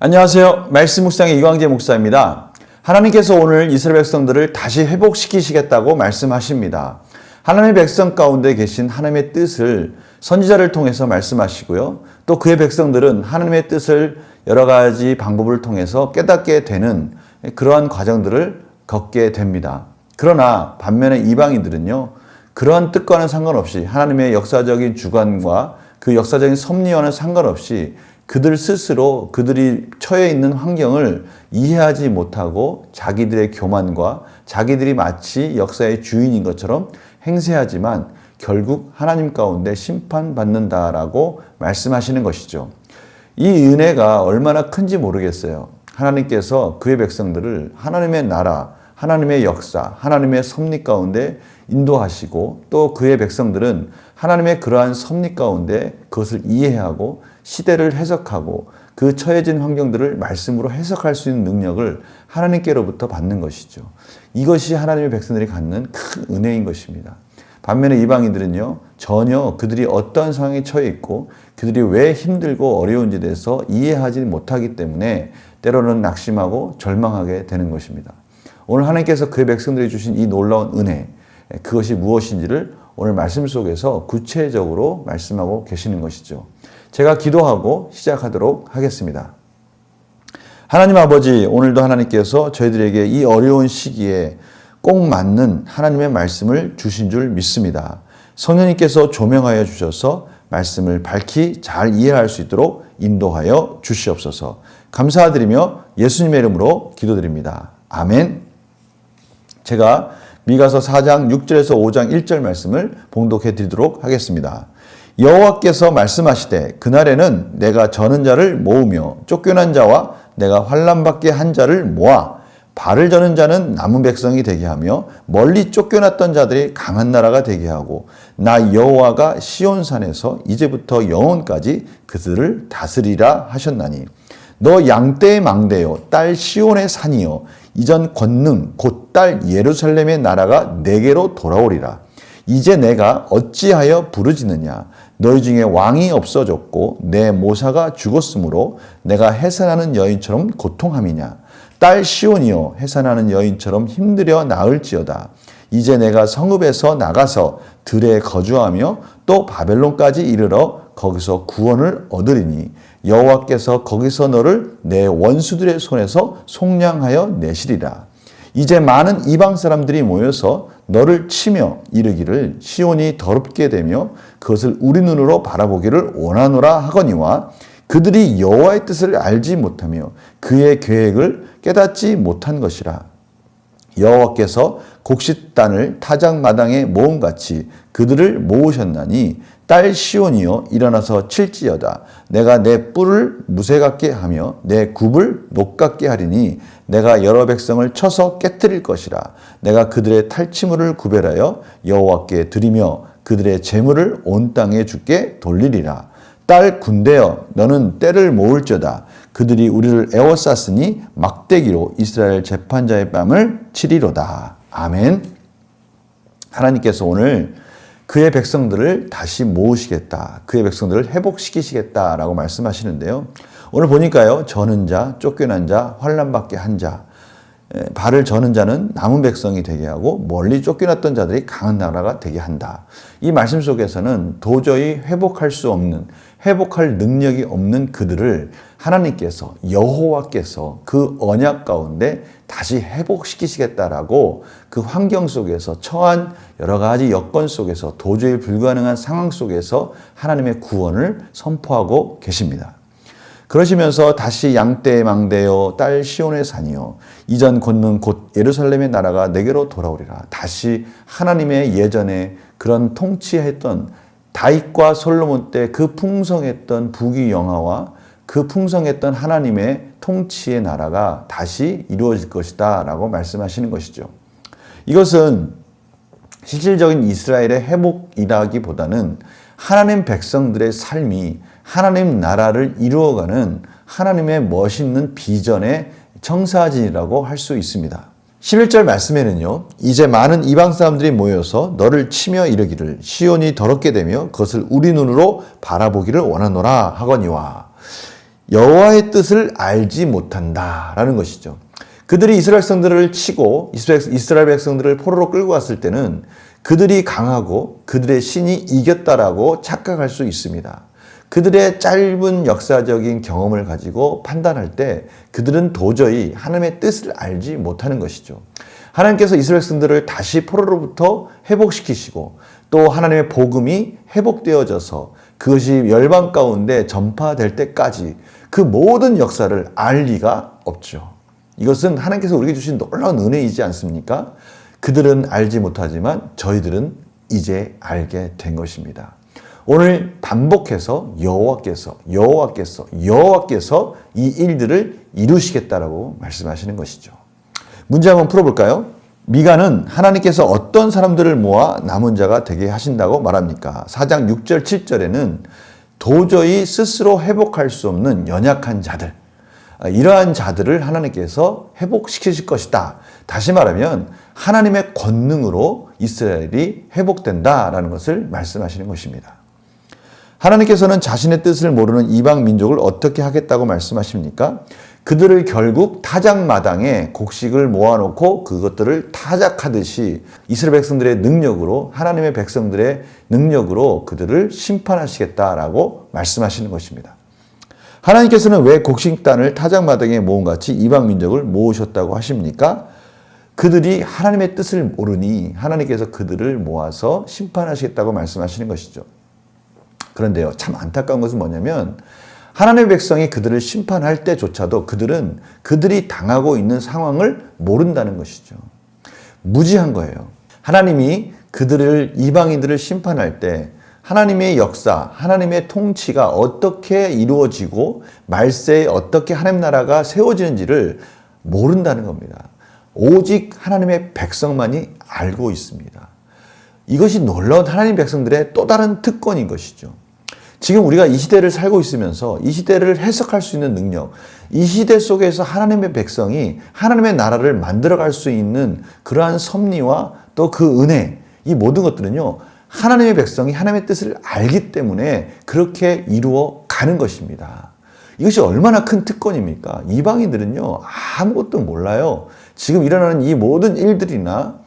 안녕하세요. 말씀 묵상의 이광재 목사입니다. 하나님께서 오늘 이스라엘 백성들을 다시 회복시키시겠다고 말씀하십니다. 하나님의 백성 가운데 계신 하나님의 뜻을 선지자를 통해서 말씀하시고요. 또 그의 백성들은 하나님의 뜻을 여러 가지 방법을 통해서 깨닫게 되는 그러한 과정들을 겪게 됩니다. 그러나 반면에 이방인들은요, 그러한 뜻과는 상관없이 하나님의 역사적인 주관과 그 역사적인 섭리와는 상관없이 그들 스스로 그들이 처해 있는 환경을 이해하지 못하고 자기들의 교만과 자기들이 마치 역사의 주인인 것처럼 행세하지만 결국 하나님 가운데 심판받는다라고 말씀하시는 것이죠. 이 은혜가 얼마나 큰지 모르겠어요. 하나님께서 그의 백성들을 하나님의 나라, 하나님의 역사, 하나님의 섭리 가운데 인도하시고 또 그의 백성들은 하나님의 그러한 섭리 가운데 그것을 이해하고 시대를 해석하고 그 처해진 환경들을 말씀으로 해석할 수 있는 능력을 하나님께로부터 받는 것이죠. 이것이 하나님의 백성들이 갖는 큰 은혜인 것입니다. 반면에 이방인들은요, 전혀 그들이 어떤 상황에 처해 있고 그들이 왜 힘들고 어려운지에 대해서 이해하지 못하기 때문에 때로는 낙심하고 절망하게 되는 것입니다. 오늘 하나님께서 그의 백성들이 주신 이 놀라운 은혜, 그것이 무엇인지를 오늘 말씀 속에서 구체적으로 말씀하고 계시는 것이죠. 제가 기도하고 시작하도록 하겠습니다. 하나님 아버지, 오늘도 하나님께서 저희들에게 이 어려운 시기에 꼭 맞는 하나님의 말씀을 주신 줄 믿습니다. 성령님께서 조명하여 주셔서 말씀을 밝히 잘 이해할 수 있도록 인도하여 주시옵소서. 감사드리며 예수님의 이름으로 기도드립니다. 아멘. 제가 미가서 4장 6절에서 5장 1절 말씀을 봉독해 드리도록 하겠습니다. 여호와께서 말씀하시되 그날에는 내가 저는 자를 모으며 쫓겨난 자와 내가 환난 받게 한 자를 모아 발을 저는 자는 남은 백성이 되게 하며 멀리 쫓겨났던 자들이 강한 나라가 되게 하고 나 여호와가 시온산에서 이제부터 영원까지 그들을 다스리라 하셨나니 너 양떼의 망대요 딸 시온의 산이요 이전 권능 곧 딸 예루살렘의 나라가 내게로 돌아오리라. 이제 내가 어찌하여 부르짖느냐 너희 중에 왕이 없어졌고 내 모사가 죽었으므로 내가 해산하는 여인처럼 고통함이냐. 딸 시온이여 해산하는 여인처럼 힘들여 나을지어다. 이제 내가 성읍에서 나가서 들에 거주하며 또 바벨론까지 이르러 거기서 구원을 얻으리니 여호와께서 거기서 너를 내 원수들의 손에서 속량하여 내시리라. 이제 많은 이방 사람들이 모여서 너를 치며 이르기를 시온이 더럽게 되며 그것을 우리 눈으로 바라보기를 원하노라 하거니와 그들이 여호와의 뜻을 알지 못하며 그의 계획을 깨닫지 못한 것이라. 여호와께서 곡식단을 타작마당에 모음같이 그들을 모으셨나니 딸 시온이여 일어나서 칠지어다. 내가 내 뿔을 무쇠 같게 하며 내 굽을 녹 같게 하리니 내가 여러 백성을 쳐서 깨뜨릴 것이라. 내가 그들의 탈취물을 구별하여 여호와께 드리며 그들의 재물을 온 땅에 주께 돌리리라. 딸 군대여 너는 때를 모을저다. 그들이 우리를 애워쌌으니 막대기로 이스라엘 재판자의 뺨을 치리로다. 아멘. 하나님께서 오늘 그의 백성들을 다시 모으시겠다. 그의 백성들을 회복시키시겠다라고 말씀하시는데요. 오늘 보니까요. 저는 자, 쫓겨난 자, 환난 받게 한 자. 발을 저는 자는 남은 백성이 되게 하고 멀리 쫓겨났던 자들이 강한 나라가 되게 한다. 이 말씀 속에서는 도저히 회복할 수 없는, 회복할 능력이 없는 그들을 하나님께서, 여호와께서 그 언약 가운데 다시 회복시키시겠다라고 그 환경 속에서 처한 여러 가지 여건 속에서 도저히 불가능한 상황 속에서 하나님의 구원을 선포하고 계십니다. 그러시면서 다시 양떼의 망대요 딸 시온의 산이요 이전 권능 곧 예루살렘의 나라가 내게로 돌아오리라. 다시 하나님의 예전에 그런 통치했던 다윗과 솔로몬 때 그 풍성했던 부귀영화와 그 풍성했던 하나님의 통치의 나라가 다시 이루어질 것이다 라고 말씀하시는 것이죠. 이것은 실질적인 이스라엘의 회복이라기보다는 하나님 백성들의 삶이 하나님 나라를 이루어가는 하나님의 멋있는 비전의 청사진이라고 할 수 있습니다. 11절 말씀에는요. 이제 많은 이방 사람들이 모여서 너를 치며 이르기를 시온이 더럽게 되며 그것을 우리 눈으로 바라보기를 원하노라 하거니와. 여호와의 뜻을 알지 못한다라는 것이죠. 그들이 이스라엘 백성들을 치고 이스라엘 백성들을 포로로 끌고 갔을 때는 그들이 강하고 그들의 신이 이겼다라고 착각할 수 있습니다. 그들의 짧은 역사적인 경험을 가지고 판단할 때 그들은 도저히 하나님의 뜻을 알지 못하는 것이죠. 하나님께서 이스라엘 백성들을 다시 포로로부터 회복시키시고 또 하나님의 복음이 회복되어져서 그것이 열방 가운데 전파될 때까지 그 모든 역사를 알 리가 없죠. 이것은 하나님께서 우리에게 주신 놀라운 은혜이지 않습니까? 그들은 알지 못하지만 저희들은 이제 알게 된 것입니다. 오늘 반복해서 여호와께서 이 일들을 이루시겠다라고 말씀하시는 것이죠. 문제 한번 풀어볼까요? 미가는 하나님께서 어떤 사람들을 모아 남은 자가 되게 하신다고 말합니까? 4장 6절 7절에는 도저히 스스로 회복할 수 없는 연약한 자들, 이러한 자들을 하나님께서 회복시키실 것이다. 다시 말하면 하나님의 권능으로 이스라엘이 회복된다라는 것을 말씀하시는 것입니다. 하나님께서는 자신의 뜻을 모르는 이방 민족을 어떻게 하겠다고 말씀하십니까? 그들을 결국 타작마당에 곡식을 모아놓고 그것들을 타작하듯이 이스라엘 백성들의 능력으로, 하나님의 백성들의 능력으로 그들을 심판하시겠다라고 말씀하시는 것입니다. 하나님께서는 왜 곡식단을 타작마당에 모음같이 이방 민족을 모으셨다고 하십니까? 그들이 하나님의 뜻을 모르니 하나님께서 그들을 모아서 심판하시겠다고 말씀하시는 것이죠. 그런데요, 참 안타까운 것은 뭐냐면 하나님의 백성이 그들을 심판할 때조차도 그들은 그들이 당하고 있는 상황을 모른다는 것이죠. 무지한 거예요. 하나님이 그들을, 이방인들을 심판할 때 하나님의 역사, 하나님의 통치가 어떻게 이루어지고 말세에 어떻게 하나님 나라가 세워지는지를 모른다는 겁니다. 오직 하나님의 백성만이 알고 있습니다. 이것이 놀라운 하나님 백성들의 또 다른 특권인 것이죠. 지금 우리가 이 시대를 살고 있으면서 이 시대를 해석할 수 있는 능력, 이 시대 속에서 하나님의 백성이 하나님의 나라를 만들어갈 수 있는 그러한 섭리와 또 그 은혜, 이 모든 것들은요, 하나님의 백성이 하나님의 뜻을 알기 때문에 그렇게 이루어 가는 것입니다. 이것이 얼마나 큰 특권입니까? 이방인들은요, 아무것도 몰라요. 지금 일어나는 이 모든 일들이나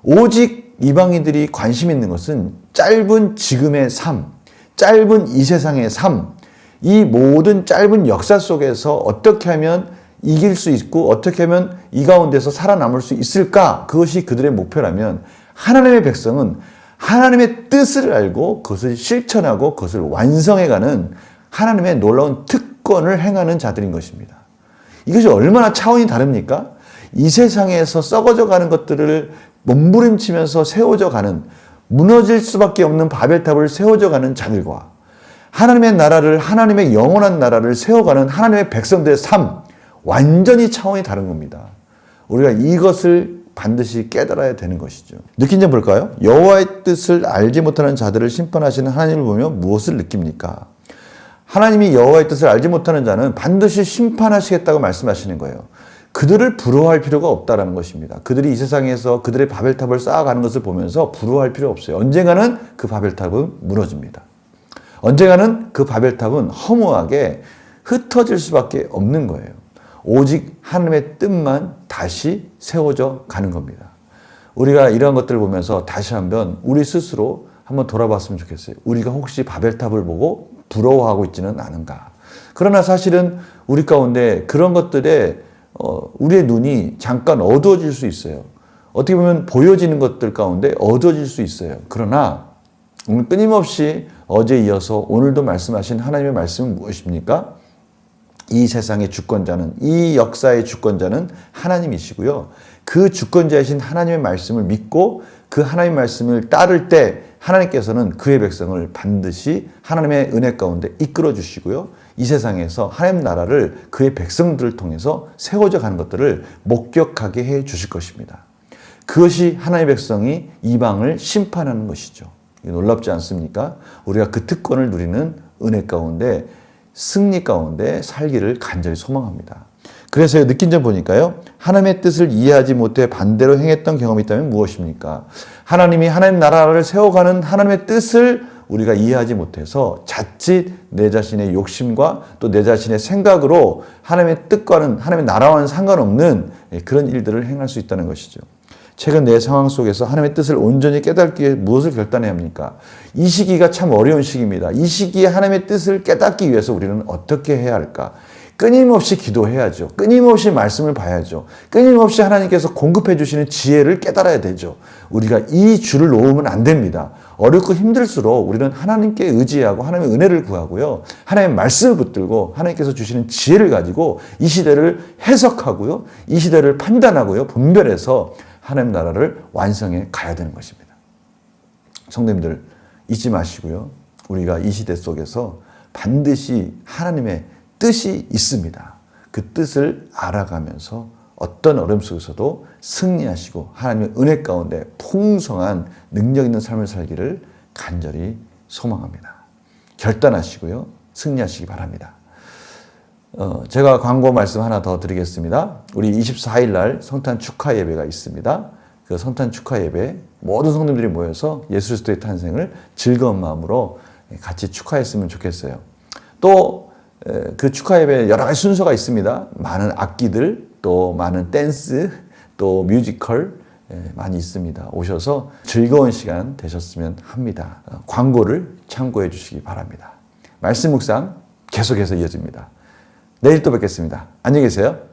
오직 이방인들이 관심 있는 것은 짧은 지금의 삶, 짧은 이 세상의 삶, 이 모든 짧은 역사 속에서 어떻게 하면 이길 수 있고 어떻게 하면 이 가운데서 살아남을 수 있을까? 그것이 그들의 목표라면 하나님의 백성은 하나님의 뜻을 알고 그것을 실천하고 그것을 완성해가는 하나님의 놀라운 특권을 행하는 자들인 것입니다. 이것이 얼마나 차원이 다릅니까? 이 세상에서 썩어져 가는 것들을 몸부림치면서 세워져 가는, 무너질 수밖에 없는 바벨탑을 세워져 가는 자들과 하나님의 나라를, 하나님의 영원한 나라를 세워가는 하나님의 백성들의 삶, 완전히 차원이 다른 겁니다. 우리가 이것을 반드시 깨달아야 되는 것이죠. 느낀 점 볼까요? 여호와의 뜻을 알지 못하는 자들을 심판하시는 하나님을 보면 무엇을 느낍니까? 하나님이 여호와의 뜻을 알지 못하는 자는 반드시 심판하시겠다고 말씀하시는 거예요. 그들을 부러워할 필요가 없다라는 것입니다. 그들이 이 세상에서 그들의 바벨탑을 쌓아가는 것을 보면서 부러워할 필요 없어요. 언젠가는 그 바벨탑은 무너집니다. 언젠가는 그 바벨탑은 허무하게 흩어질 수밖에 없는 거예요. 오직 하나님의 뜻만 다시 세워져 가는 겁니다. 우리가 이러한 것들을 보면서 다시 한번 우리 스스로 한번 돌아봤으면 좋겠어요. 우리가 혹시 바벨탑을 보고 부러워하고 있지는 않은가. 그러나 사실은 우리 가운데 그런 것들에 우리의 눈이 잠깐 어두워질 수 있어요. 어떻게 보면 보여지는 것들 가운데 어두워질 수 있어요. 그러나 오늘 끊임없이 어제 이어서 오늘도 말씀하신 하나님의 말씀은 무엇입니까? 이 세상의 주권자는, 이 역사의 주권자는 하나님이시고요. 그 주권자이신 하나님의 말씀을 믿고 그 하나님의 말씀을 따를 때 하나님께서는 그의 백성을 반드시 하나님의 은혜 가운데 이끌어 주시고요. 이 세상에서 하나님 나라를 그의 백성들을 통해서 세워져 가는 것들을 목격하게 해 주실 것입니다. 그것이 하나님의 백성이 이방을 심판하는 것이죠. 놀랍지 않습니까? 우리가 그 특권을 누리는 은혜 가운데, 승리 가운데 살기를 간절히 소망합니다. 그래서 느낀 점 보니까요, 하나님의 뜻을 이해하지 못해 반대로 행했던 경험이 있다면 무엇입니까? 하나님이 하나님 나라를 세워가는 하나님의 뜻을 우리가 이해하지 못해서 자칫 내 자신의 욕심과 또 내 자신의 생각으로 하나님의 뜻과는 하나님의 나라와는 상관없는 그런 일들을 행할 수 있다는 것이죠. 최근 내 상황 속에서 하나님의 뜻을 온전히 깨닫기 위해 무엇을 결단해야 합니까? 이 시기가 참 어려운 시기입니다. 이 시기에 하나님의 뜻을 깨닫기 위해서 우리는 어떻게 해야 할까? 끊임없이 기도해야죠. 끊임없이 말씀을 봐야죠. 끊임없이 하나님께서 공급해 주시는 지혜를 깨달아야 되죠. 우리가 이 줄을 놓으면 안 됩니다. 어렵고 힘들수록 우리는 하나님께 의지하고 하나님의 은혜를 구하고요. 하나님의 말씀을 붙들고 하나님께서 주시는 지혜를 가지고 이 시대를 해석하고요. 이 시대를 판단하고요. 분별해서 하나님 나라를 완성해 가야 되는 것입니다. 성도님들 잊지 마시고요. 우리가 이 시대 속에서 반드시 하나님의 뜻이 있습니다. 그 뜻을 알아가면서 어떤 어려움 속에서도 승리하시고 하나님의 은혜 가운데 풍성한 능력 있는 삶을 살기를 간절히 소망합니다. 결단하시고요. 승리하시기 바랍니다. 제가 광고 말씀 하나 더 드리겠습니다. 우리 24일 날 성탄 축하 예배가 있습니다. 그 성탄 축하 예배 모든 성도들이 모여서 예수 그리스도의 탄생을 즐거운 마음으로 같이 축하했으면 좋겠어요. 또 그 축하 예배 여러 가지 순서가 있습니다. 많은 악기들, 또 많은 댄스, 또 뮤지컬 많이 있습니다. 오셔서 즐거운 시간 되셨으면 합니다. 광고를 참고해 주시기 바랍니다. 말씀 묵상 계속해서 이어집니다. 내일 또 뵙겠습니다. 안녕히 계세요.